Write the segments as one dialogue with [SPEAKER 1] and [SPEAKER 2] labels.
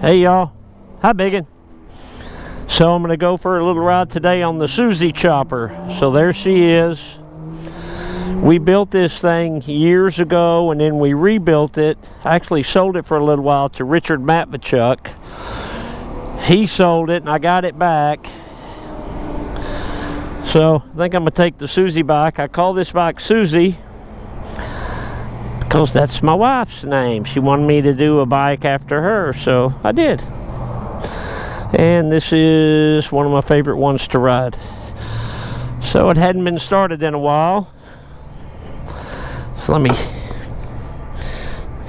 [SPEAKER 1] Hey y'all, hi Biggin. So I'm gonna go for a little ride today on the Susie Chopper. So there she is. We built this thing years ago and then we rebuilt it. I actually sold it for a little while to Richard Matvachuk. He sold it and I got it back. So I think I'm gonna take the Susie bike. I call this bike Susie because that's my wife's name. She wanted me to do a bike after her, so I did. And this is one of my favorite ones to ride. So it hadn't been started in a while. So let me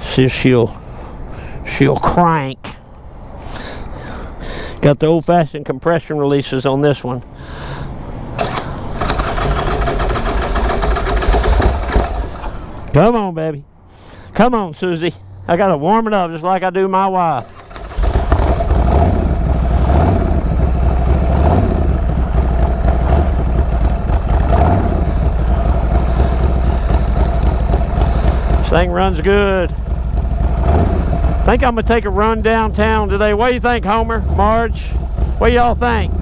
[SPEAKER 1] see if she'll crank. Got the old-fashioned compression releases on this one. Come on, baby. Come on, Susie. I gotta warm it up just like I do my wife. This thing runs good. I think I'm gonna take a run downtown today. What do you think, Homer, Marge? What do y'all think?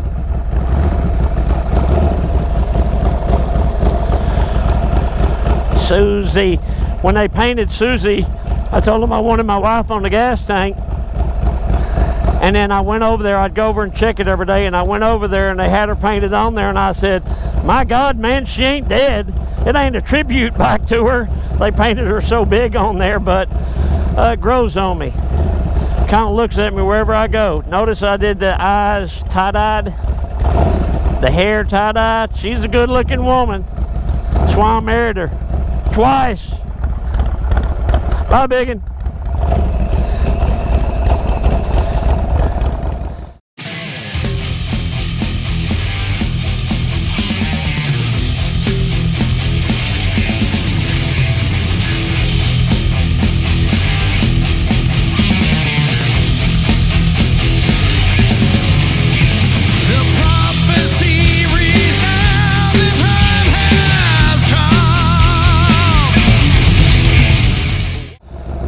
[SPEAKER 1] Susie. When they painted Susie, I told them I wanted my wife on the gas tank. And then I went over there. I'd go over and check it every day. And I went over there and they had her painted on there. And I said, my God, man, she ain't dead. It ain't a tribute back to her. They painted her so big on there, but it grows on me. Kind of looks at me wherever I go. Notice I did the eyes tie-dyed, the hair tie-dyed. She's a good-looking woman. That's why I married her. Twice. Bye, Biggin.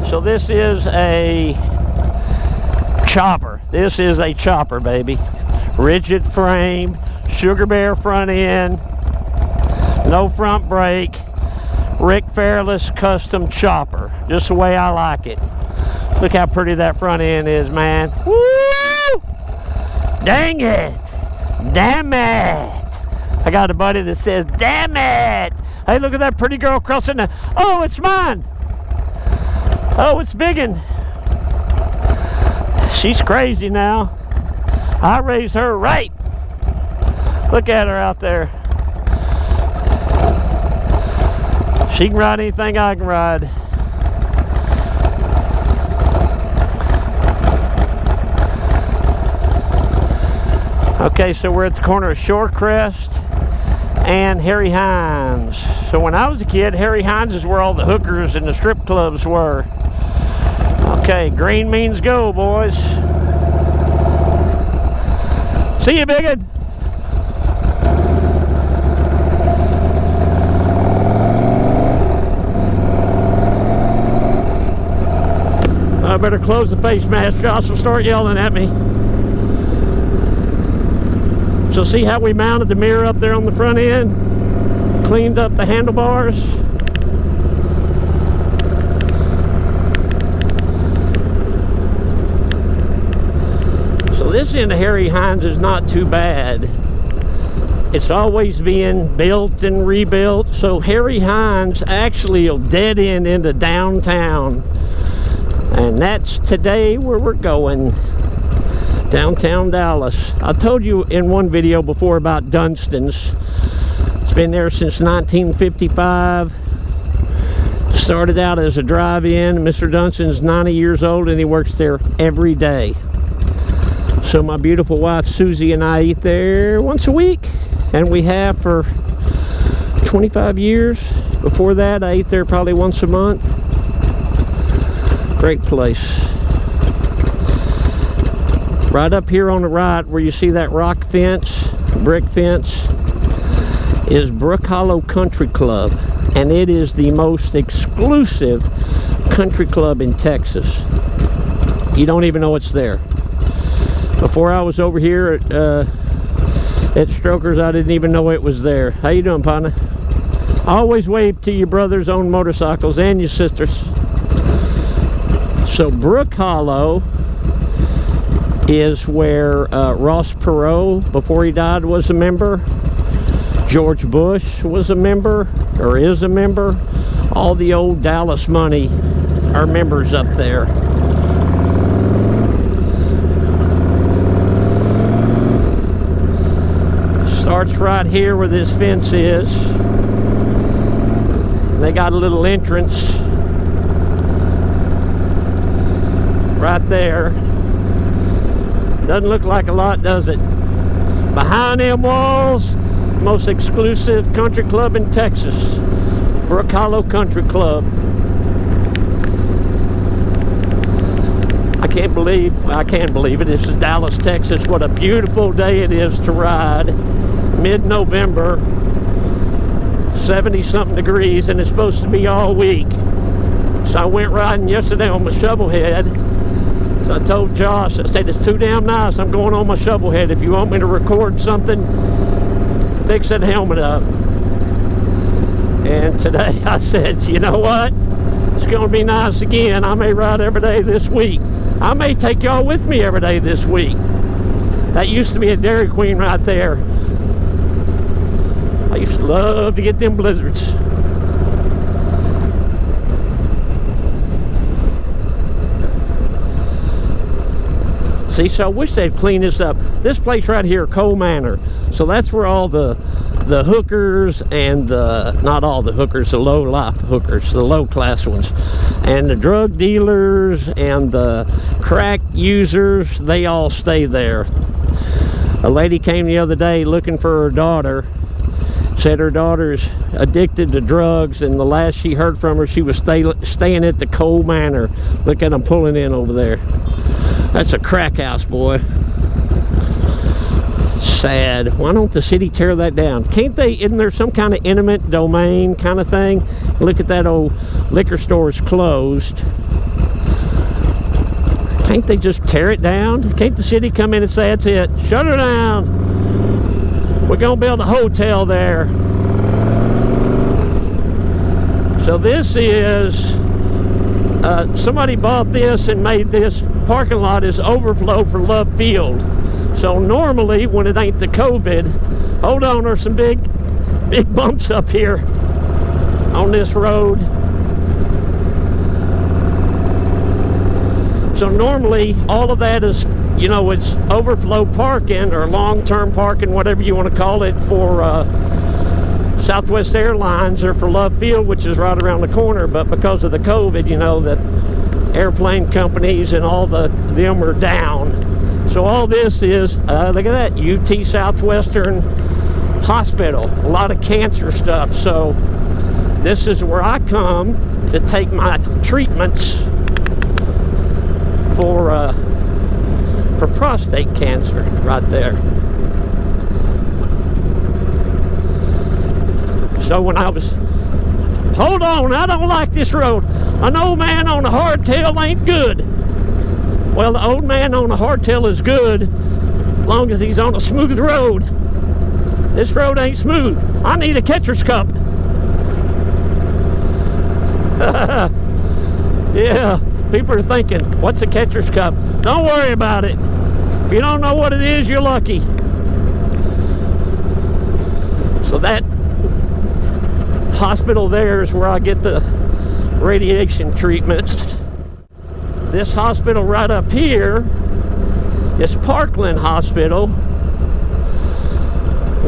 [SPEAKER 1] So this is a chopper. This is a chopper, baby. Rigid frame, sugar bear front end, no front brake, Rick Fairless custom chopper. Just the way I like it. Look how pretty that front end is, man. Woo! Dang it! Damn it! I got a buddy that says, damn it! Hey, look at that pretty girl crossing the... Oh, it's mine! Oh, it's Biggin. She's crazy now. I raised her right. Look at her out there. She can ride anything I can ride. Okay, so we're at the corner of Shorecrest and Harry Hines. So when I was a kid, Harry Hines is where all the hookers and the strip clubs were. Okay, green means go, boys. See you, Biggin. I better close the face mask. Josh will start yelling at me. So see how we mounted the mirror up there on the front end? Cleaned up the handlebars. This end of Harry Hines is not too bad. It's always being built and rebuilt. So Harry Hines actually will dead end into downtown. And that's today where we're going. Downtown Dallas. I told you in one video before about Dunstan's. It's been there since 1955. Started out as a drive-in. Mr. Dunstan's 90 years old and he works there every day. So my beautiful wife Susie and I eat there once a week, and we have for 25 years. Before that I ate there probably once a month. Great place. Right up here on the right where you see that rock fence, brick fence, is Brook Hollow Country Club, and it is the most exclusive country club in Texas. You don't even know it's there. Before I was over here at Strokers, I didn't even know it was there. How you doing, partner? Always wave to your brothers on motorcycles and your sisters. So Brook Hollow is where Ross Perot, before he died, was a member. George Bush was a member, or is a member. All the old Dallas money are members up there. Starts right here where this fence is. They got a little entrance right there. Doesn't look like a lot, does it? Behind them walls, most exclusive country club in Texas, Brook Hollow Country Club. I can believe it. This is Dallas, Texas. What a beautiful day it is to ride. Mid-November, 70-something degrees, and it's supposed to be all week. So I went riding yesterday on my shovel head. So I told Josh, I said, it's too damn nice. I'm going on my shovel head. If you want me to record something, fix that helmet up. And today I said, you know what? It's going to be nice again. I may ride every day this week. I may take y'all with me every day this week. That used to be a Dairy Queen right there. I used to love to get them blizzards. See, so I wish they'd clean this up. This place right here, Coal Manor. So that's where all the hookers and not all the hookers, the low-life hookers, the low-class ones, and the drug dealers and the crack users, they all stay there. A lady came the other day looking for her daughter. Said her daughter's addicted to drugs, and the last she heard from her, she was staying at the Coal Manor. Look at them pulling in over there. That's a crack house, boy. Sad. Why don't the city tear that down? Can't they? Isn't there some kind of eminent domain kind of thing? Look at that old liquor store's closed. Can't they just tear it down? Can't the city come in and say, that's it, shut her down? We're gonna build a hotel there. So this is, somebody bought this and made this parking lot as overflow for Love Field. So normally, when it ain't the COVID, hold on, there's some big bumps up here on this road. So normally, all of that is, you know, it's overflow parking or long-term parking, whatever you want to call it, for Southwest Airlines or for Love Field, which is right around the corner. But because of the COVID, you know, that airplane companies and all them are down. So all this is, look at that, UT Southwestern Hospital, a lot of cancer stuff. So this is where I come to take my treatments for prostate cancer, right there. So when I was, hold on, I don't like this road. An old man on a hardtail ain't good. Well, the old man on a hardtail is good as long as he's on a smooth road. This road ain't smooth. I need a catcher's cup. Yeah, people are thinking, what's a catcher's cup? Don't worry about it. If you don't know what it is, you're lucky. So that hospital there is where I get the radiation treatments. This hospital right up here is Parkland Hospital,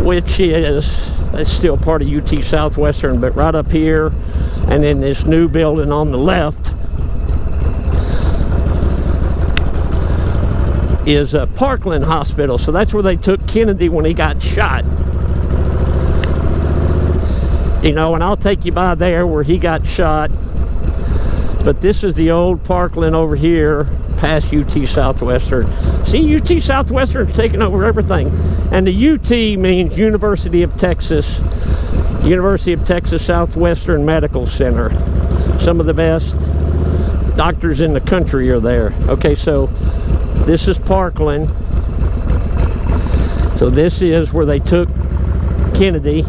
[SPEAKER 1] which is, it's still part of UT Southwestern, but right up here, and then this new building on the left is Parkland Hospital. So that's where they took Kennedy when he got shot. You know, and I'll take you by there where he got shot. But this is the old Parkland over here, past UT Southwestern. See, UT Southwestern's taking over everything. And the UT means University of Texas Southwestern Medical Center. Some of the best Doctors in the country are there. Okay, so this is Parkland. So this is where they took Kennedy.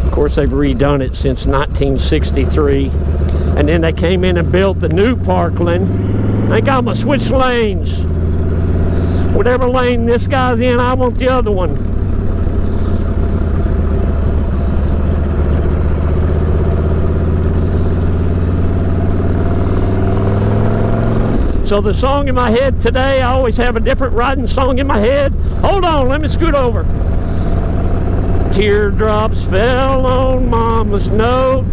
[SPEAKER 1] Of course, they've redone it since 1963. And then they came in and built the new Parkland. I think I'm gonna switch lanes. Whatever lane this guy's in, I want the other one. So the song in my head today, I always have a different riding song in my head. Hold on, let me scoot over. Teardrops fell on Mama's note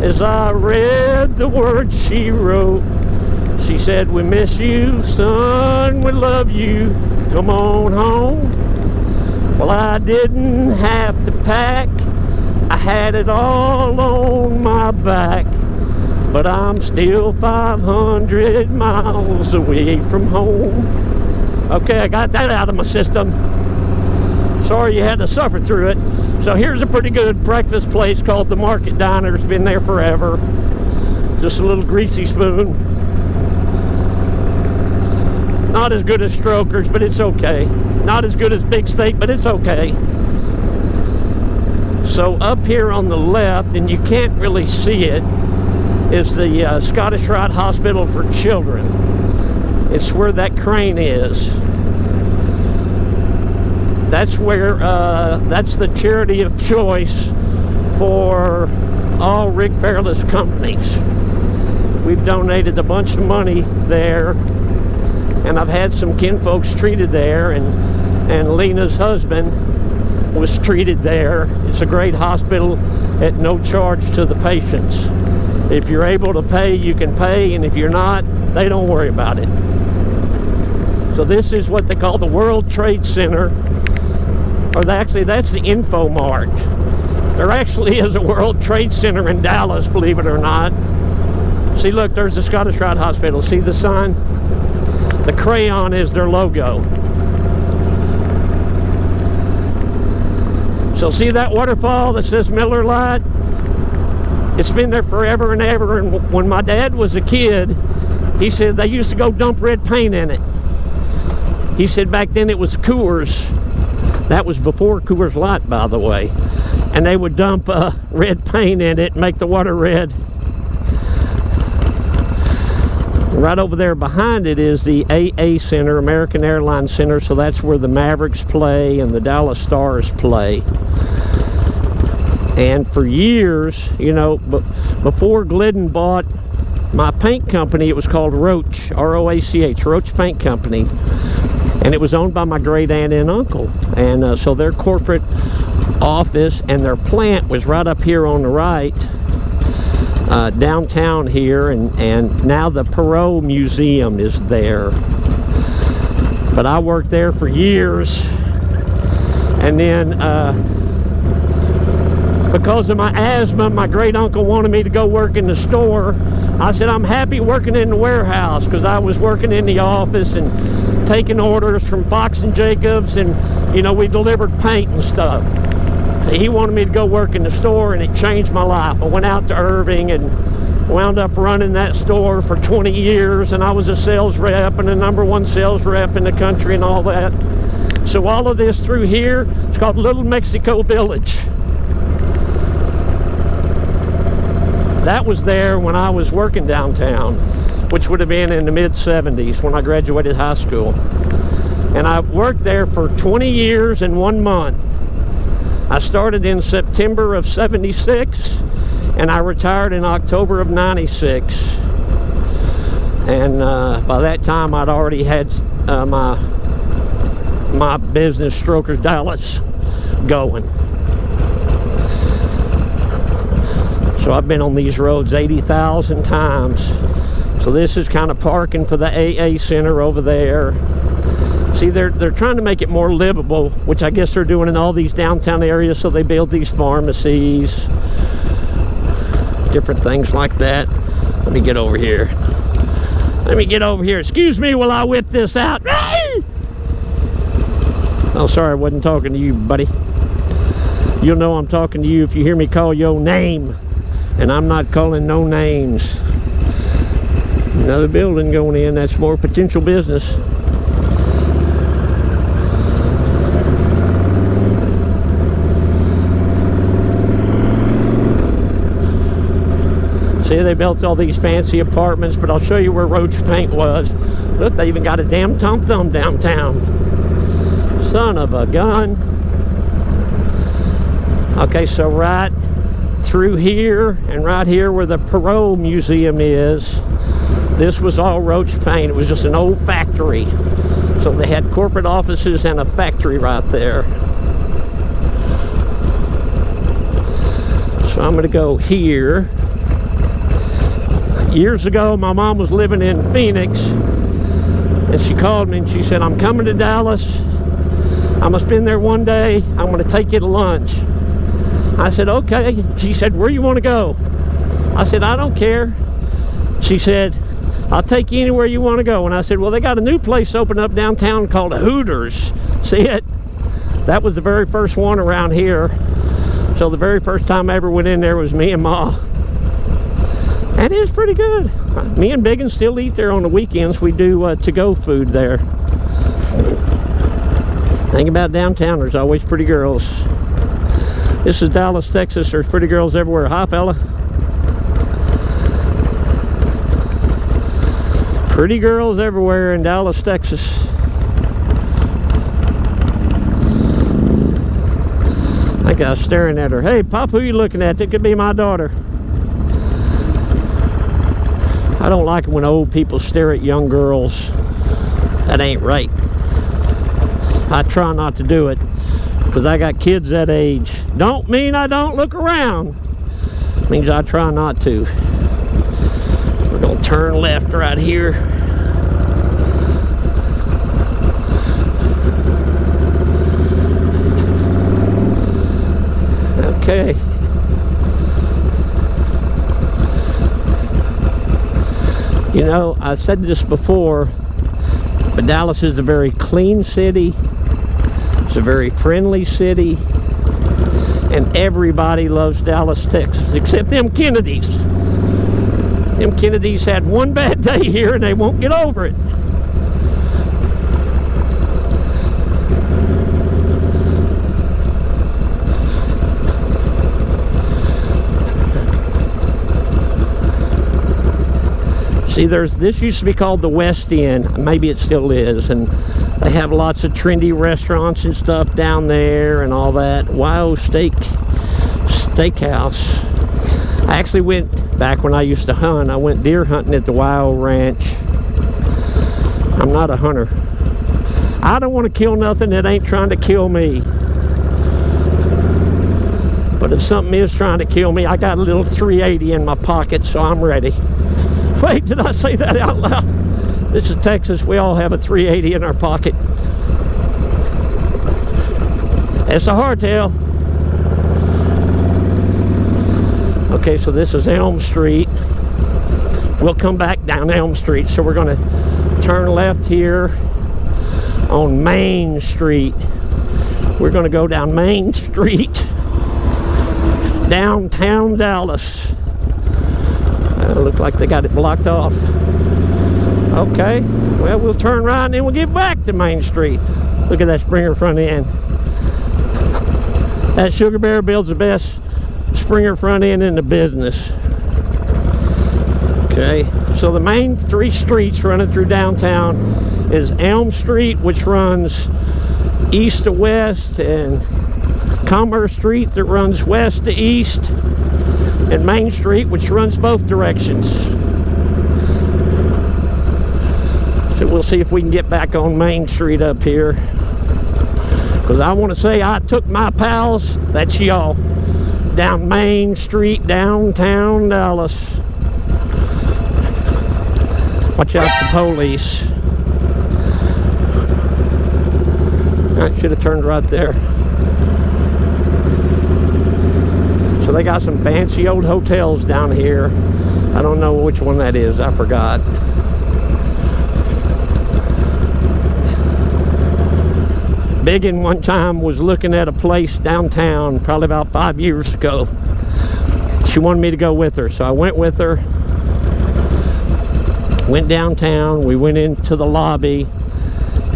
[SPEAKER 1] as I read the words she wrote. She said, we miss you, son, we love you, come on home. Well, I didn't have to pack, I had it all on my back. But I'm still 500 miles away from home. Okay, I got that out of my system. Sorry you had to suffer through it. So here's a pretty good breakfast place called the Market Diner. It's been there forever. Just a little greasy spoon. Not as good as Stroker's, but it's okay. Not as good as Big Steak, but it's okay. So up here on the left, and you can't really see it, is the Scottish Rite Hospital for Children. It's where that crane is. That's where, that's the charity of choice for all Rick Fairless companies. We've donated a bunch of money there, and I've had some kinfolks treated there, and Lena's husband was treated there. It's a great hospital at no charge to the patients. If you're able to pay, you can pay, and if you're not, they don't worry about it. So this is what they call the World Trade Center, or actually that's the Info Mart. There actually is a World Trade Center in Dallas, believe it or not. See, look, there's the Scottish Rite Hospital. See the sign? The crayon is their logo. So see that waterfall that says Miller Lite? It's been there forever and ever, and when my dad was a kid, he said they used to go dump red paint in it. He said back then it was Coors. That was before Coors Light, by the way. And they would dump red paint in it and make the water red. Right over there behind it is the AA Center, American Airlines Center, so that's where the Mavericks play and the Dallas Stars play. And for years, you know, before Glidden bought my paint company, it was called Roach, R-O-A-C-H, Roach Paint Company. And it was owned by my great aunt and uncle. And so their corporate office and their plant was right up here on the right, downtown here. And now the Perot Museum is there. But I worked there for years. And then, because of my asthma, my great uncle wanted me to go work in the store. I said, I'm happy working in the warehouse, because I was working in the office and taking orders from Fox and Jacobs, and you know, we delivered paint and stuff. So he wanted me to go work in the store, and it changed my life. I went out to Irving and wound up running that store for 20 years, and I was a sales rep and the #1 sales rep in the country and all that. So all of this through here, it's called Little Mexico Village. That was there when I was working downtown, which would have been in the mid-70s when I graduated high school. And I worked there for 20 years and 1 month. I started in September of '76, and I retired in October of '96. And by that time, I'd already had my business, Stroker's Dallas, going. So I've been on these roads 80,000 times. So this is kind of parking for the AA Center over there. See, they're trying to make it more livable, which I guess they're doing in all these downtown areas. So they build these pharmacies, different things like that. Let me get over here. Let me get over here. Excuse me while I whip this out. Oh, sorry, I wasn't talking to you, buddy. You'll know I'm talking to you if you hear me call your name. And I'm not calling no names. Another building going in. That's more potential business. See, they built all these fancy apartments, but I'll show you where Roach Paint was. Look, they even got a damn Tom Thumb downtown. Son of a gun. Okay, so right through here and right here where the Perot Museum is, this was all Roach Paint. It was just an old factory. So they had corporate offices and a factory right there. So I'm going to go here. Years ago, my mom was living in Phoenix, and she called me and she said, I'm coming to Dallas. I'm going to spend there one day. I'm going to take you to lunch. I said, okay. She said, where you want to go? I said, I don't care. She said, I'll take you anywhere you want to go. And I said, well, they got a new place open up downtown called Hooters. See it? That was the very first one around here. So the very first time I ever went in there was me and Ma. And it was pretty good. Me and Biggin still eat there on the weekends. We do to-go food there. Thing about downtown, there's always pretty girls. This is Dallas, Texas. There's pretty girls everywhere. Hi, fella. Pretty girls everywhere in Dallas, Texas. I think I was staring at her. Hey, Pop, who are you looking at? That could be my daughter. I don't like it when old people stare at young girls. That ain't right. I try not to do it because I got kids that age. Don't mean I don't look around. It means I try not to. We're gonna turn left right here. Okay. You know, I said this before, but Dallas is a very clean city. It's a very friendly city. And everybody loves Dallas, Texas, except them Kennedys. Them Kennedys had one bad day here and they won't get over it. See, this used to be called the West End. Maybe it still is. And they have lots of trendy restaurants and stuff down there and all that. Wow Steakhouse. I actually went, back when I used to hunt, I went deer hunting at the Wow Ranch. I'm not a hunter. I don't want to kill nothing that ain't trying to kill me. But if something is trying to kill me, I got a little 380 in my pocket, so I'm ready. Wait, did I say that out loud? This is Texas. We all have a 380 in our pocket. It's a hardtail. Okay, so this is Elm Street. We'll come back down Elm Street. So we're going to turn left here on Main Street. We're going to go down Main Street, downtown Dallas. Look like they got it blocked off. Okay, well, we'll turn right and then we'll get back to Main Street. Look at that Springer front end. That Sugar Bear builds the best Springer front end in the business. Okay, so the main three streets running through downtown is Elm Street, which runs east to west, and Commerce Street that runs west to east, and Main Street, which runs both directions. So we'll see if we can get back on Main Street up here, because I want to say I took my pals, that's y'all, down Main Street, downtown Dallas. Watch out for police. I should have turned right there. So they got some fancy old hotels down here. I don't know which one that is. I forgot. Biggin one time was looking at a place downtown probably about 5 years ago. She wanted me to go with her, so I went with her. Went downtown. We went into the lobby.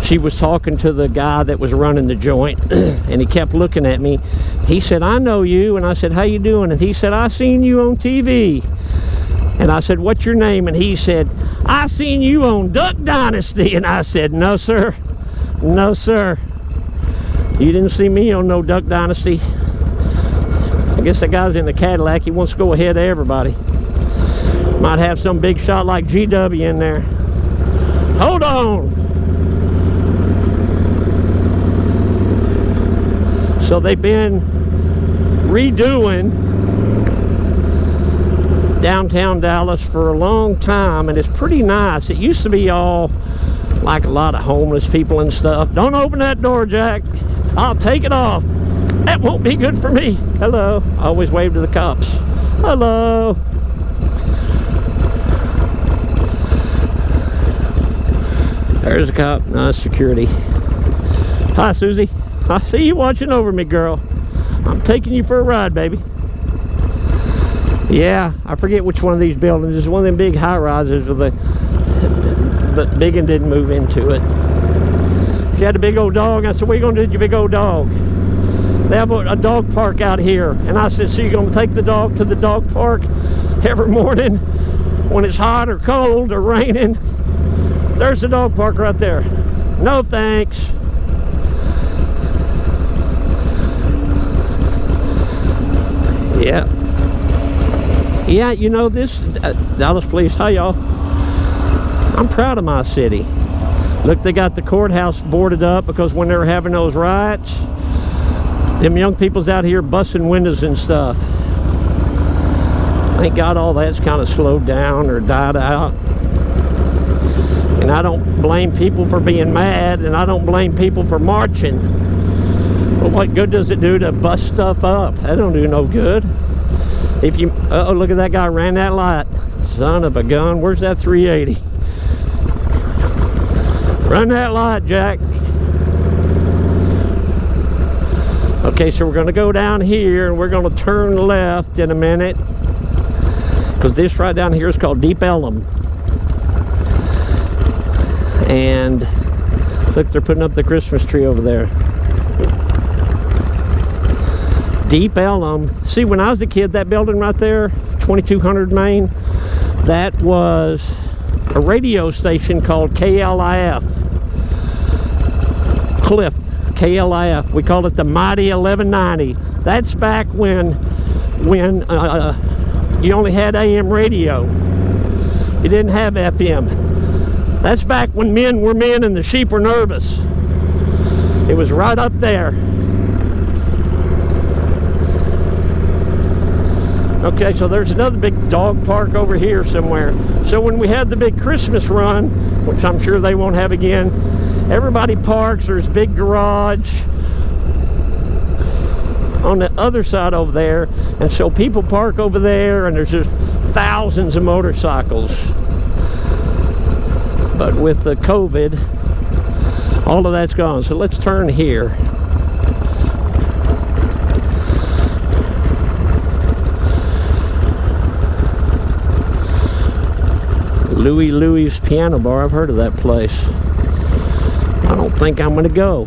[SPEAKER 1] She was talking to the guy that was running the joint, and he kept looking at me. He said, "I know you." And I said, "How you doing?" And he said, "I seen you on TV." And I said, "What's your name?" And he said, "I seen you on Duck Dynasty." And I said, "No, sir. No, sir. You didn't see me on no Duck Dynasty." I guess that guy's in the Cadillac. He wants to go ahead of everybody. Might have some big shot like GW in there. Hold on. So they've been redoing downtown Dallas for a long time, and it's pretty nice. It used to be all like a lot of homeless people and stuff. Don't open that door, Jack. I'll take it off. That won't be good for me. Hello. I always wave to the cops. Hello. There's a cop. No, it's security. Hi, Susie. I see you watching over me, girl. I'm taking you for a ride, baby. Yeah, I forget which one of these buildings. It's one of them big high-rises, but Big one didn't move into it. She had a big old dog. I said, "What are you going to do with your big old dog?" They have a dog park out here. And I said, "So you're going to take the dog to the dog park every morning when it's hot or cold or raining?" There's the dog park right there. No thanks. Yeah. Yeah, you know this, Dallas Police, hi y'all. I'm proud of my city. Look, they got the courthouse boarded up because when they were having those riots, them young people's out here busting windows and stuff. Thank God all that's kind of slowed down or died out. And I don't blame people for being mad, and I don't blame people for marching. But what good does it do to bust stuff up? That don't do no good. If you, uh-oh, look at that guy ran that light. Son of a gun, where's that 380? Run that light, Jack. Okay, so we're gonna go down here and we're gonna turn left in a minute, because this right down here is called Deep Ellum. And look, they're putting up the Christmas tree over there. Deep Ellum. See, when I was a kid, that building right there, 2200 Main, that was a radio station called KLIF. Cliff, KLIF. We called it the Mighty 1190. That's back when you only had AM radio. You didn't have FM. That's back when men were men and the sheep were nervous. It was right up there. Okay, so there's another big dog park over here somewhere. So when we had the big Christmas run, which I'm sure they won't have again, everybody parks. There's a big garage on the other side over there, and so people park over there, and there's just thousands of motorcycles. But with the COVID, all of that's gone. So let's turn here. Louie's Piano Bar. I've heard of that place. I don't think I'm going to go.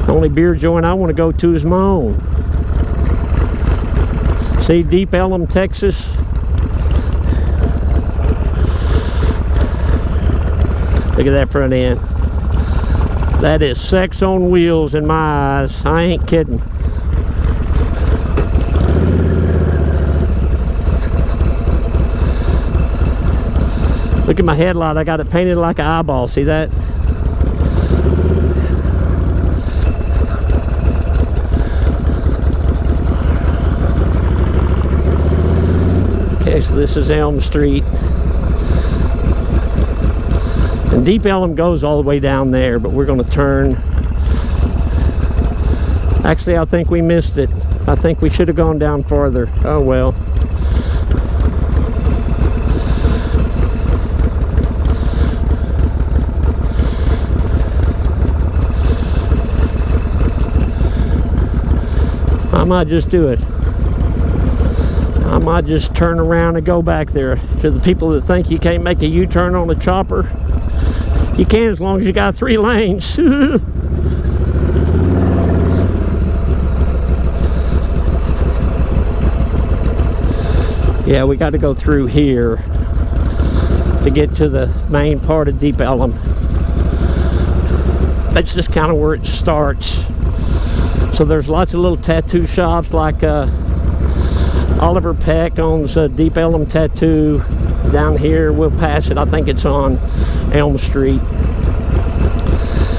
[SPEAKER 1] The only beer joint I want to go to is my own. See, Deep Ellum, Texas. Look at that front end. That is sex on wheels in my eyes. I ain't kidding. Look at my headlight. I got it painted like an eyeball. See that? Okay, so this is Elm Street. And Deep Ellum goes all the way down there, but we're going to turn. Actually, I think we missed it. I think we should have gone down farther. Oh well. I might just do it. I might just turn around and go back there. To the people that think you can't make a U-turn on a chopper, you can as long as you got 3 lanes. Yeah, we got to go through here to get to the main part of Deep Ellum. That's just kind of where it starts. So there's lots of little tattoo shops, like Oliver Peck owns Deep Ellum Tattoo down here. We'll pass it. I think it's on Elm Street.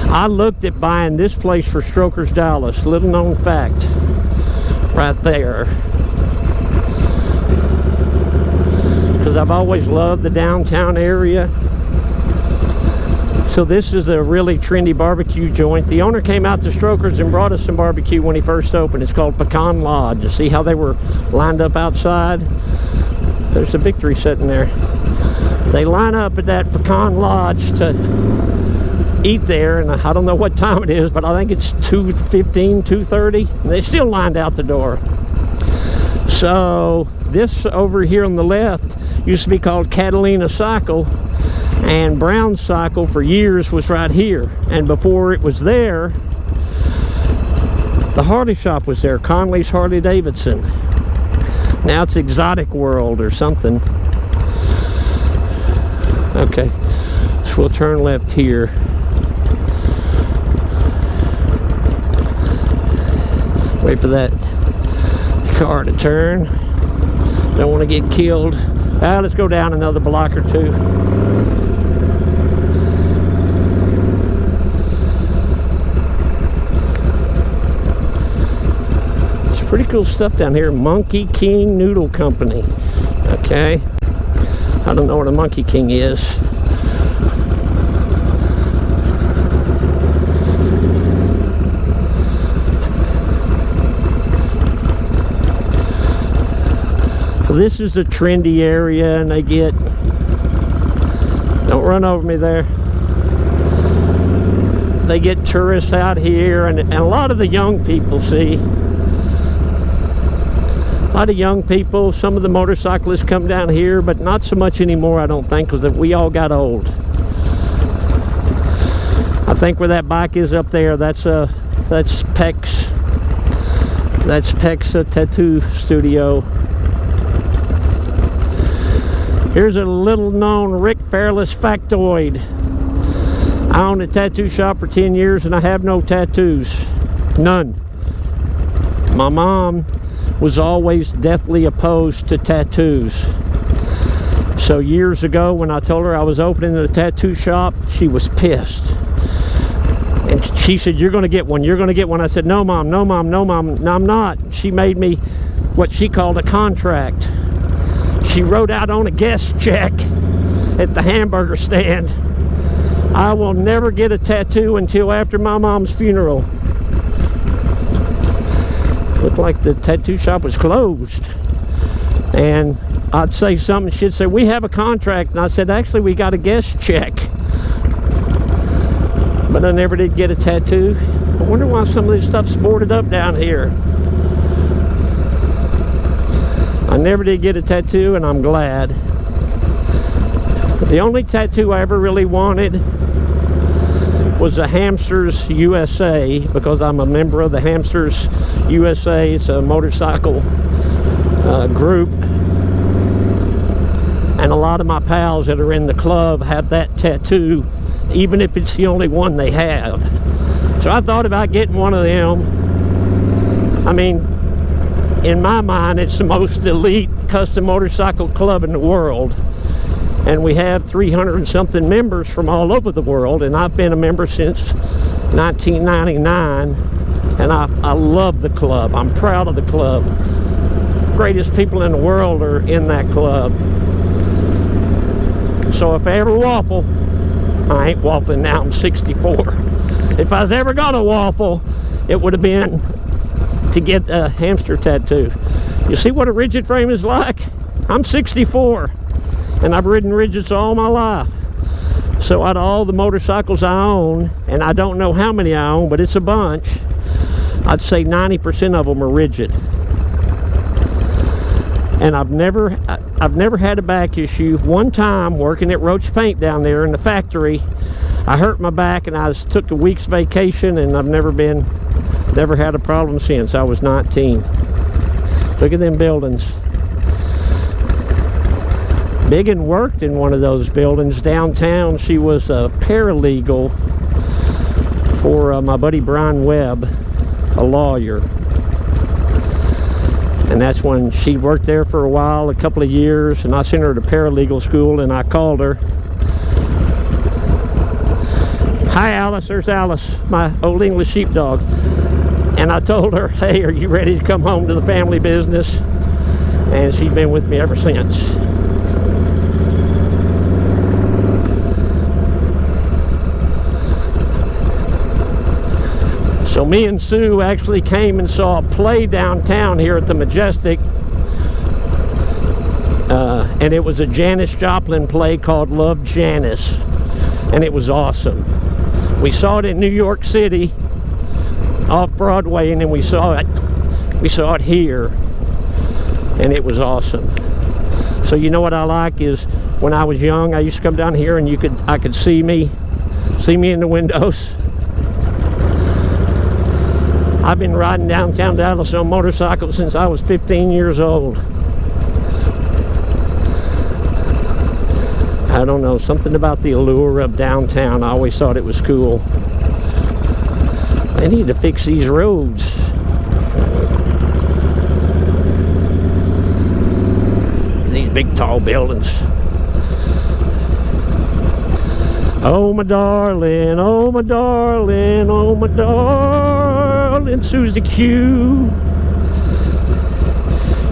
[SPEAKER 1] I looked at buying this place for Strokers Dallas. Little known fact right there. Because I've always loved the downtown area. So this is a really trendy barbecue joint. The owner came out to Strokers and brought us some barbecue when he first opened. It's called Pecan Lodge. You see how they were lined up outside? There's a Victory sitting there. They line up at that Pecan Lodge to eat there, and I don't know what time it is, but I think it's 2:15, 2:30. And they're still lined out the door. So this over here on the left used to be called Catalina Cycle, and Brown Cycle for years was right here. And before it was there, the Harley shop was there, Conley's Harley Davidson. Now it's Exotic World or something. Okay, so we'll turn left here. Wait for that car to turn. Don't want to get killed. Let's go down another block or two. It's pretty cool stuff down here. Monkey King Noodle Company. Okay. I don't know what a Monkey King is. This is a trendy area, and they get, don't run over me there, they get tourists out here, and a lot of the young people, see, a lot of young people. Some of the motorcyclists come down here, but not so much anymore, I don't think, because we all got old. I think where that bike is up there, that's Peck's tattoo studio. Here's a little known Rick Fairless factoid. I owned a tattoo shop for 10 years and I have no tattoos. None. My mom was always deathly opposed to tattoos. So years ago when I told her I was opening a tattoo shop, she was pissed. And she said, "You're going to get one, you're going to get one." I said, "No, Mom, no, Mom, no, Mom." No, I'm not. She made me what she called a contract. She wrote out on a guest check at the hamburger stand, "I will never get a tattoo until after my mom's funeral." Looked like the tattoo shop was closed. And I'd say something, she'd say, "We have a contract." And I said, "Actually, we got a guest check." But I never did get a tattoo. I wonder why some of this stuff's boarded up down here. I never did get a tattoo, and I'm glad. The only tattoo I ever really wanted was a Hamsters USA, because I'm a member of the Hamsters USA. It's a motorcycle group. And a lot of my pals that are in the club have that tattoo, even if it's the only one they have. So I thought about getting one of them. I mean, in my mind, it's the most elite custom motorcycle club in the world. And we have 300 and something members from all over the world. And I've been a member since 1999. And I love the club. I'm proud of the club. Greatest people in the world are in that club. So if I ever waffle, I ain't waffling now, I'm 64. If I was ever gonna waffle, it would have been to get a hamster tattoo. You see what a rigid frame is like? I'm 64 and I've ridden rigids all my life. So out of all the motorcycles I own, and I don't know how many I own, but it's a bunch, I'd say 90% of them are rigid. And I've never had a back issue. One time working at Roach Paint down there in the factory, I hurt my back and I took a week's vacation, and I've never had a problem since. I was 19. Look at them buildings. Biggin worked in one of those buildings downtown. She was a paralegal for my buddy Brian Webb, a lawyer. And that's when she worked there for a while, a couple of years, and I sent her to paralegal school, and I called her. Hi Alice, there's Alice, my old English sheepdog. And I told her, hey, are you ready to come home to the family business? And she's been with me ever since. So me and Sue actually came and saw a play downtown here at the Majestic. And it was a Janis Joplin play called Love Janis. And it was awesome. We saw it in New York City, off Broadway, and then we saw it here, and it was awesome. So you know what I like is when I was young, I used to come down here and I could see me in the windows. I've been riding downtown Dallas on motorcycles since I was 15 years old. I don't know, something about the allure of downtown. I always thought it was cool. They need to fix these roads. These big tall buildings. Oh my darling, oh my darling, oh my darling, Susie Q.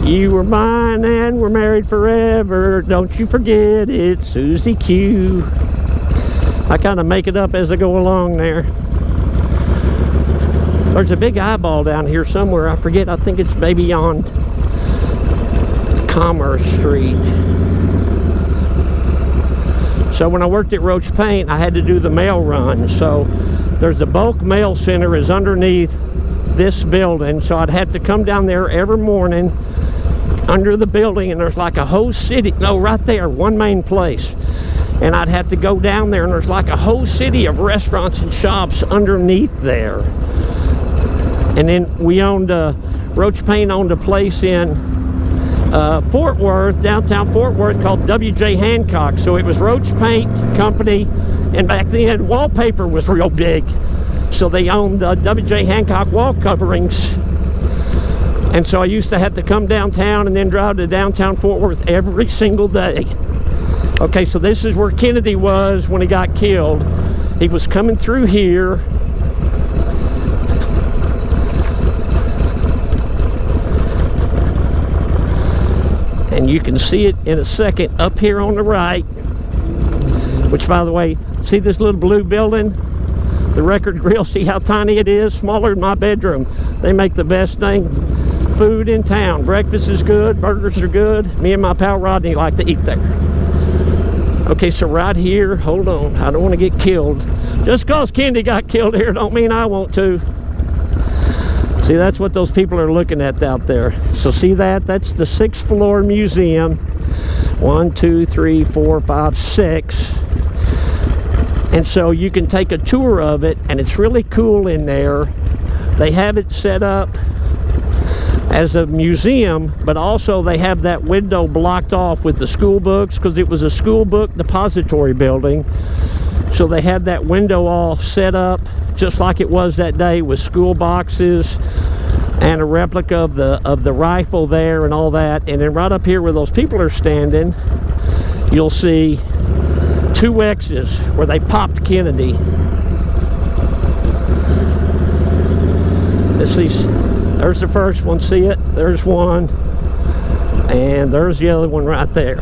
[SPEAKER 1] You were mine and we're married forever. Don't you forget it, Susie Q. I kind of make it up as I go along there. There's a big eyeball down here somewhere. I forget. I think it's maybe on Commerce Street. So when I worked at Roach Paint, I had to do the mail run. So there's a bulk mail center is underneath this building. So I'd have to come down there every morning under the building, and there's like a whole city, no, right there, one main place. And I'd have to go down there, and there's like a whole city of restaurants and shops underneath there. And then we owned, Roach Paint owned a place in Fort Worth, downtown Fort Worth, called W.J. Hancock. So it was Roach Paint Company, and back then wallpaper was real big. So they owned W.J. Hancock wall coverings. And so I used to have to come downtown and then drive to downtown Fort Worth every single day. Okay, so this is where Kennedy was when he got killed. He was coming through here. And you can see it in a second up here on the right. Which, by the way, see this little blue building? The Record Grill, see how tiny it is? Smaller than my bedroom. They make the best food in town. Breakfast is good, burgers are good. Me and my pal Rodney like to eat there. Okay, so right here, hold on, I don't want to get killed. Just because Kennedy got killed here don't mean I want to. See, that's what those people are looking at out there. So see that? That's the 6th floor museum. 1, 2, 3, 4, 5, 6. And so you can take a tour of it, and it's really cool in there. They have it set up as a museum, but also they have that window blocked off with the school books, because it was a school book depository building. So they had that window all set up just like it was that day, with school boxes and a replica of the rifle there and all that. And then right up here where those people are standing, you'll see 2 X's where they popped Kennedy. Let's see. There's the first one, see it? There's one. And there's the other one right there.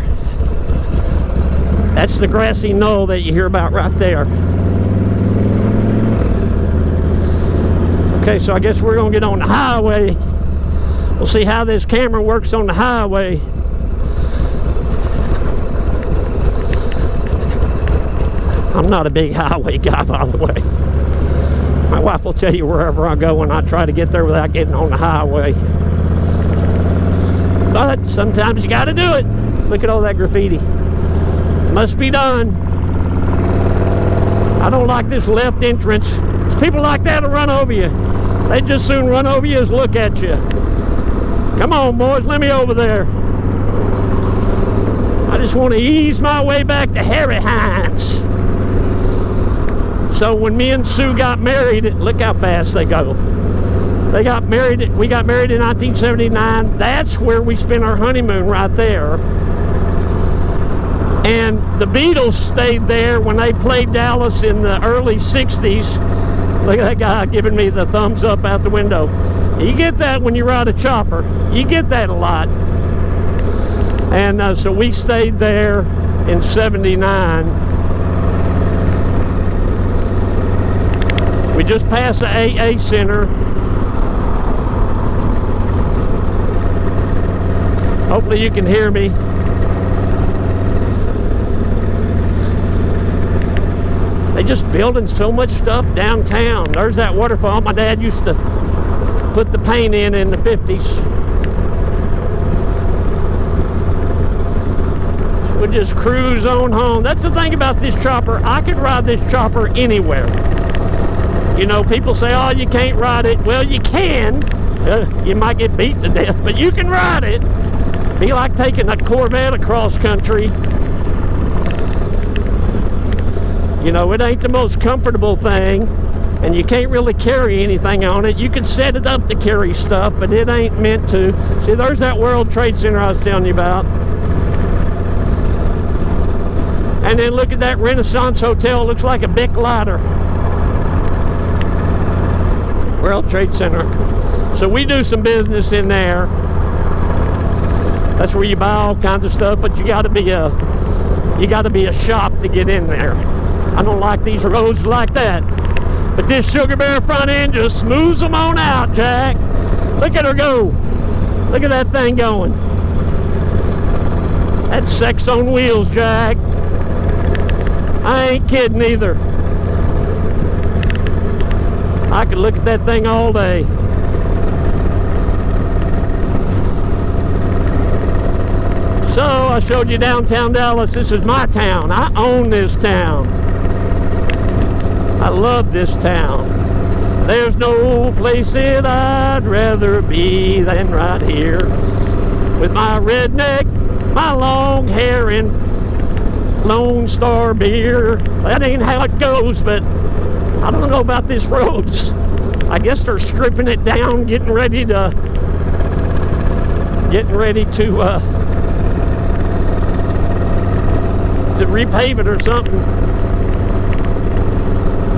[SPEAKER 1] That's the grassy knoll that you hear about right there. Okay, so I guess we're gonna get on the highway. We'll see how this camera works on the highway. I'm not a big highway guy, by the way. My wife will tell you wherever I go when I try to get there without getting on the highway. But sometimes you got to do it. Look at all that graffiti. Must be done. I don't like this left entrance. People like that will run over you. They just soon run over you as look at you. Come on, boys, let me over there. I just want to ease my way back to Harry Hines. So when me and Sue got married, look how fast they go. They got married, we got married in 1979. That's where we spent our honeymoon, right there. And the Beatles stayed there when they played Dallas in the early 60s. Look at that guy giving me the thumbs up out the window. You get that when you ride a chopper. You get that a lot. And so we stayed there in 79. We just passed the AA Center. Hopefully you can hear me. They just building so much stuff downtown. There's that waterfall. My dad used to put the paint in the 50s. We'll just cruise on home. That's the thing about this chopper. I could ride this chopper anywhere. You know, people say, oh, you can't ride it. Well, you can. You might get beat to death, but you can ride it. Be like taking a Corvette across country. You know, it ain't the most comfortable thing, and you can't really carry anything on it. You can set it up to carry stuff, but it ain't meant to. See, there's that World Trade Center I was telling you about. And then look at that Renaissance Hotel. Looks like a Bic lighter. World Trade Center. So we do some business in there. That's where you buy all kinds of stuff, but you got to be a shop to get in there. I don't like these roads like that. But this Sugar Bear front end just smooths them on out, Jack. Look at her go. Look at that thing going. That's sex on wheels, Jack. I ain't kidding either. I could look at that thing all day. So I showed you downtown Dallas. This is my town. I own this town. I love this town. There's no place that I'd rather be than right here. With my redneck, my long hair, and Lone Star beer. That ain't how it goes, but I don't know about this roads. I guess they're stripping it down, getting ready to repave it or something.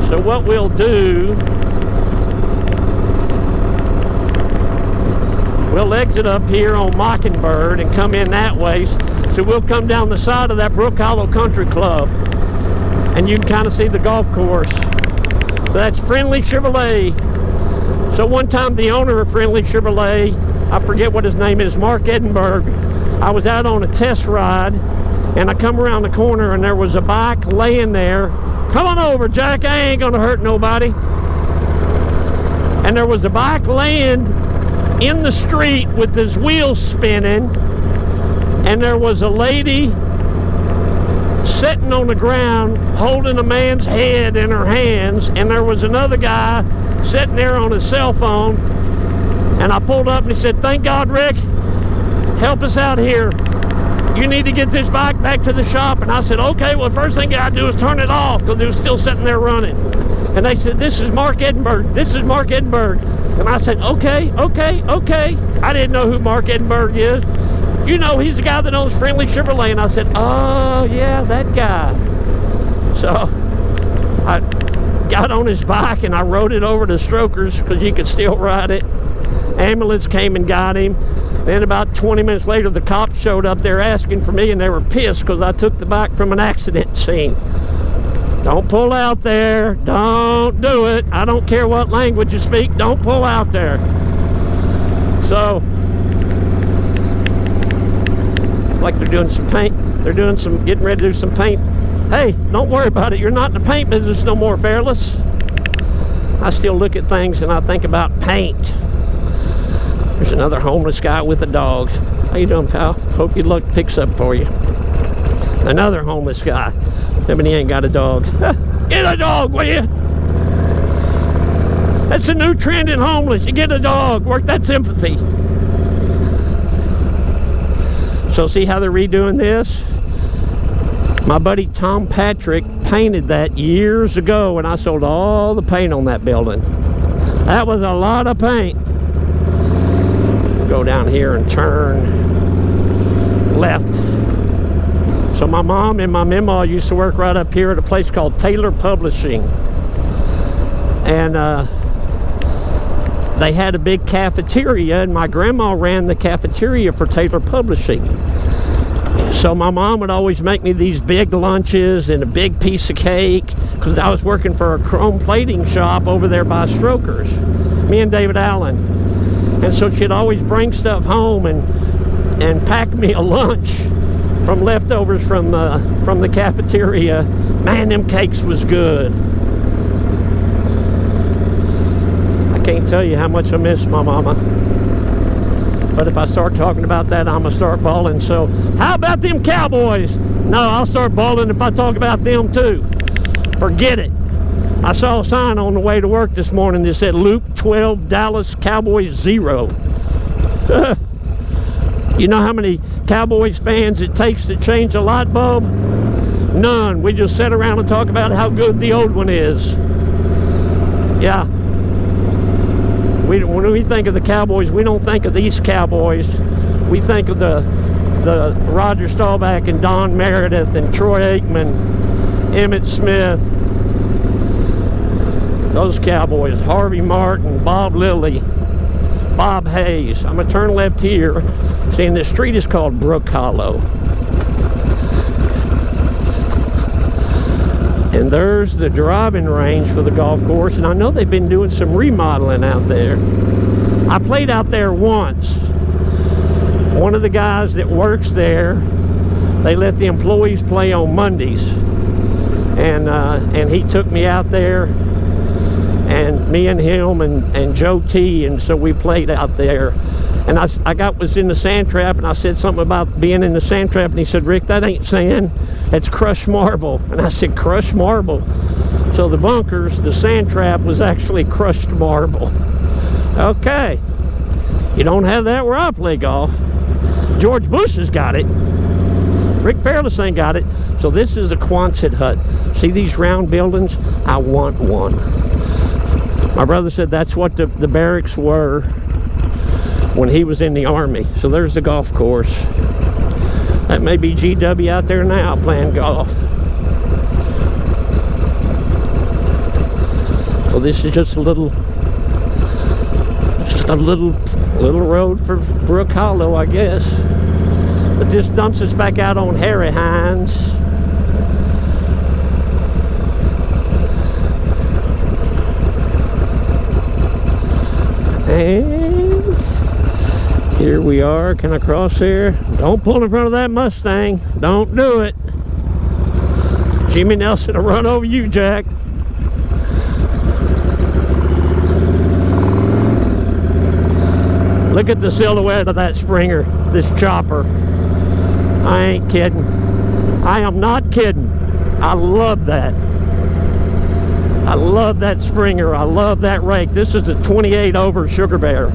[SPEAKER 1] So what we'll do, we'll exit up here on Mockingbird and come in that way. So we'll come down the side of that Brook Hollow Country Club, and you can kind of see the golf course. So that's Friendly Chevrolet. So one time the owner of Friendly Chevrolet, I forget what his name is, Mark Edinburgh, I was out on a test ride, and I come around the corner and there was a bike laying there. Come on over, Jack, I ain't gonna hurt nobody. And there was a bike laying in the street with his wheels spinning, and there was a lady sitting on the ground holding a man's head in her hands, and there was another guy sitting there on his cell phone. And I pulled up and he said, thank God, Rick, help us out here. You need to get this bike back to the shop. And I said, okay, well, the first thing I do is turn it off, because it was still sitting there running. And they said, this is Mark Edinburgh. This is Mark Edinburgh. And I said, okay. I didn't know who Mark Edinburgh is. You know, he's the guy that owns Friendly Chevrolet. And I said, oh, yeah, that guy. So I got on his bike and I rode it over to Strokers, because you could still ride it. Ambulance came and got him. Then about 20 minutes later, the cops showed up there asking for me, and they were pissed because I took the bike from an accident scene. Don't pull out there. Don't do it. I don't care what language you speak. Don't pull out there. So, like they're doing some paint. They're doing some, getting ready to do some paint. Hey, don't worry about it. You're not in the paint business no more, Fairless. I still look at things and I think about paint. There's another homeless guy with a dog. How you doing, pal? Hope your luck picks up for you. Another homeless guy. I mean, he ain't got a dog. Get a dog, will you? That's a new trend in homeless. You get a dog. Work that sympathy. So see how they're redoing this? My buddy Tom Patrick painted that years ago when I sold all the paint on that building. That was a lot of paint. Go down here and turn left. So my mom and my mama used to work right up here at a place called Taylor Publishing. And they had a big cafeteria, and my grandma ran the cafeteria for Taylor Publishing. So my mom would always make me these big lunches and a big piece of cake, because I was working for a chrome plating shop over there by Strokers, me and David Allen. And so she'd always bring stuff home and pack me a lunch from leftovers from the cafeteria. Man, them cakes was good. I can't tell you how much I miss my mama. But if I start talking about that, I'm gonna start bawling. So how about them Cowboys? No, I'll start bawling if I talk about them too. Forget it. I saw a sign on the way to work this morning that said Luke 12, Dallas Cowboys 0. You know how many Cowboys fans it takes to change a light bulb? None. We just sit around and talk about how good the old one is. Yeah. When we think of the Cowboys, we don't think of these Cowboys. We think of the Roger Staubach and Don Meredith and Troy Aikman, Emmitt Smith. Those Cowboys, Harvey Martin, Bob Lilly, Bob Hayes. I'm gonna turn left here. Seeing this street is called Brook Hollow. And there's the driving range for the golf course, and I know they've been doing some remodeling out there. I played out there once. One of the guys that works there, they let the employees play on Mondays, and he took me out there, and me and him and Joe T, and so we played out there. And I was in the sand trap, and I said something about being in the sand trap, and he said, Rick, that ain't sand, it's crushed marble. And I said, crushed marble? So the bunkers, the sand trap was actually crushed marble. Okay. You don't have that where I play golf. George Bush has got it. Rick Fairless ain't got it. So this is a Quonset hut. See these round buildings? I want one. My brother said that's what the barracks were when he was in the Army. So there's the golf course. That may be GW out there now playing golf. So this is just a little road for Brook Hollow, I guess. But this dumps us back out on Harry Hines. And here we are. Can I cross here? Don't pull in front of that Mustang. Don't do it. Jimmy Nelson will run over you, Jack. Look at the silhouette of that Springer, this chopper. I ain't kidding. I am not kidding. I love that. I love that Springer. I love that rake. This is a 28 over Sugar Bear.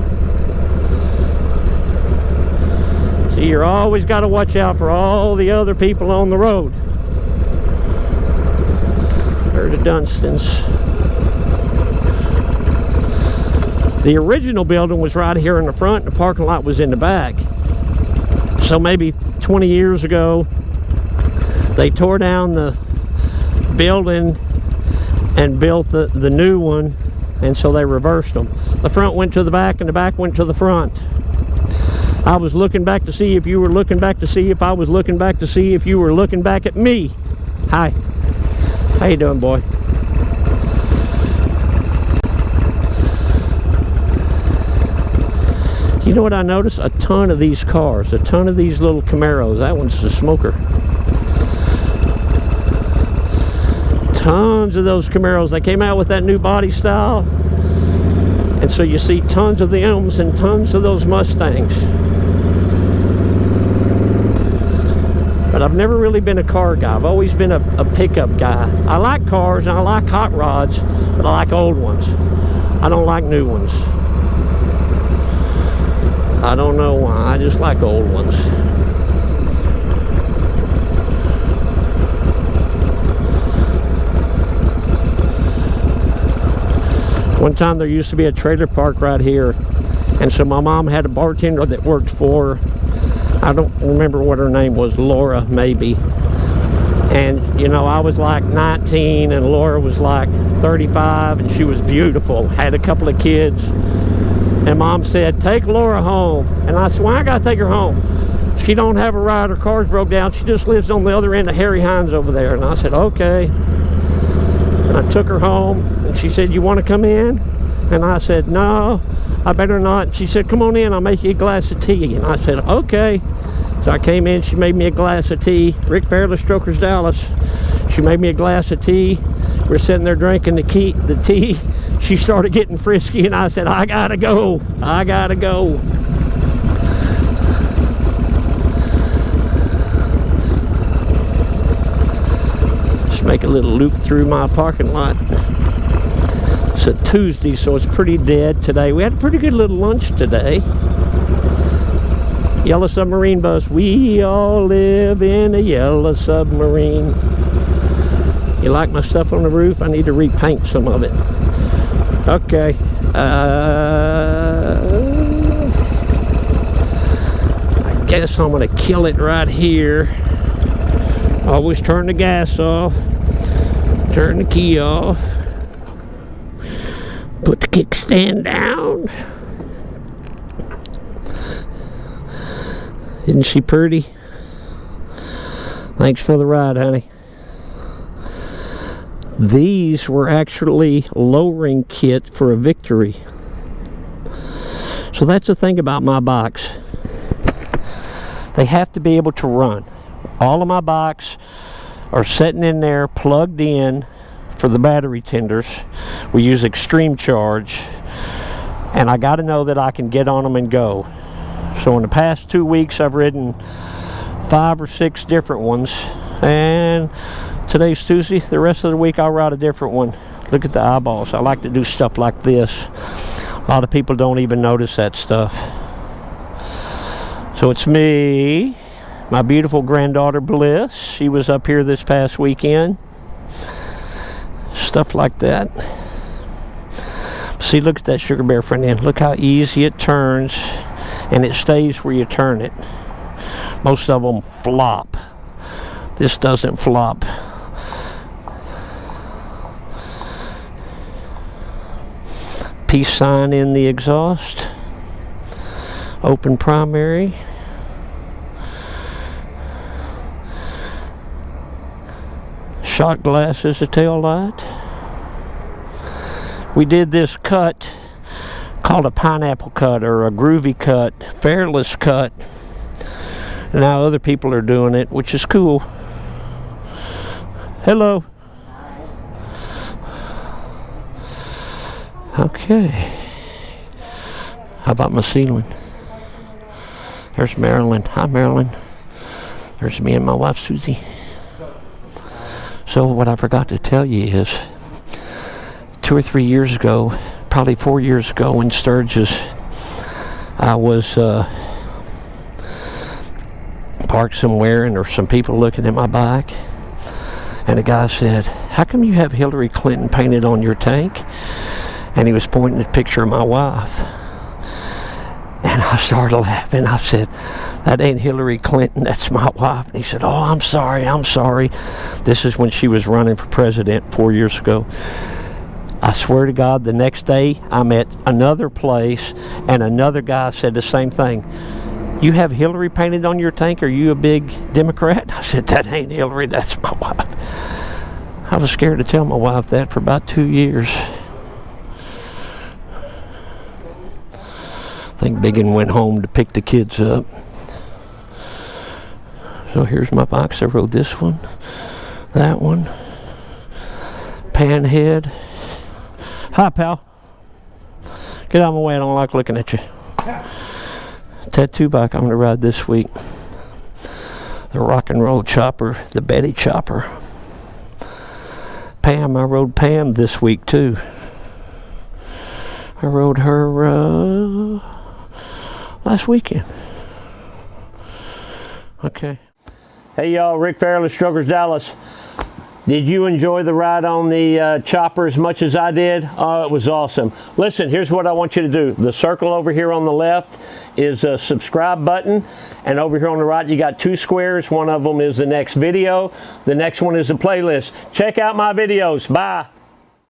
[SPEAKER 1] See, you're always got to watch out for all the other people on the road. There's the Dunstons. The original building was right here in the front, and the parking lot was in the back. So maybe 20 years ago, they tore down the building and built the new one, and so they reversed them. The front went to the back, and the back went to the front. I was looking back to see if you were looking back to see if I was looking back to see if you were looking back at me. Hi. How you doing, boy? You know what I noticed? A ton of these cars, a ton of these little Camaros. That one's the smoker. Tons of those Camaros. They came out with that new body style. And so you see tons of the Ellums and tons of those Mustangs. But I've never really been a car guy. I've always been a pickup guy. I like cars and I like hot rods, but I like old ones. I don't like new ones. I don't know why. I just like old ones. One time there used to be a trailer park right here, and so my mom had a bartender that worked for her. I don't remember what her name was, Laura maybe. And you know, I was like 19 and Laura was like 35, and she was beautiful, had a couple of kids. And Mom said, take Laura home. And I said, why I gotta take her home? She don't have a ride, her car's broke down, she just lives on the other end of Harry Hines over there. And I said, okay. And I took her home, and she said, you want to come in? And I said, no, I better not. She said, come on in, I'll make you a glass of tea. And I said, okay. So I came in, she made me a glass of tea. Rick Fairless, Strokers, Dallas. She made me a glass of tea. We're sitting there drinking the tea. She started getting frisky, and I said, I gotta go. I gotta go. Make a little loop through my parking lot. It's a Tuesday, so it's pretty dead today. We had a pretty good little lunch today. Yellow submarine bus. We all live in a yellow submarine. You like my stuff on the roof? I need to repaint some of it. Okay. I guess I'm gonna kill it right here. Always turn the gas off. Turn the key off. Put the kickstand down. Isn't she pretty? Thanks for the ride, honey. These were actually lowering kit for a Victory. So that's the thing about my box. They have to be able to run. All of my bikes are sitting in there plugged in for the battery tenders. We use extreme charge, and I got to know that I can get on them and go. So in the past 2 weeks I've ridden 5 or 6 different ones, and today's Tuesday. The rest of the week I'll ride a different one. Look at the eyeballs. I like to do stuff like this. A lot of people don't even notice that stuff. So it's me, my beautiful granddaughter Bliss. She was up here this past weekend. Stuff like that. See, look at that sugar bear front end. Look how easy it turns, and it stays where you turn it. Most of them flop. This doesn't flop. Peace sign in the exhaust. Open primary. Shot glass is a tail light. We did this cut called a pineapple cut or a groovy cut, Fairless cut. Now other people are doing it, which is cool. Hello. Okay. How about my ceiling? There's Marilyn. Hi, Marilyn. There's me and my wife, Susie. So what I forgot to tell you is 2 or 3 years ago, probably 4 years ago in Sturgis, I was parked somewhere and there were some people looking at my bike, and a guy said, how come you have Hillary Clinton painted on your tank? And he was pointing at a picture of my wife. And I started laughing. I said, that ain't Hillary Clinton, that's my wife. And he said, oh, I'm sorry. This is when she was running for president 4 years ago. I swear to God, the next day I'm at another place and another guy said the same thing. You have Hillary painted on your tank? Are you a big Democrat? I said, that ain't Hillary, that's my wife. I was scared to tell my wife that for about 2 years. I think Biggin went home to pick the kids up. So here's my box. I rode this one, that one, Panhead. Hi, pal. Get out of my way. I don't like looking at you. Tattoo bike I'm going to ride this week. the rock and roll chopper, the Betty chopper. Pam, I rode Pam this week too. I rode her last weekend. Okay. Hey y'all, Rick Fairless, Strokers Dallas. Did you enjoy the ride on the chopper as much as I did? Oh, it was awesome. Listen, here's what I want you to do. The circle over here on the left is a subscribe button, and over here on the right you got 2 squares. One of them is the next video. The next one is a playlist. Check out my videos. Bye.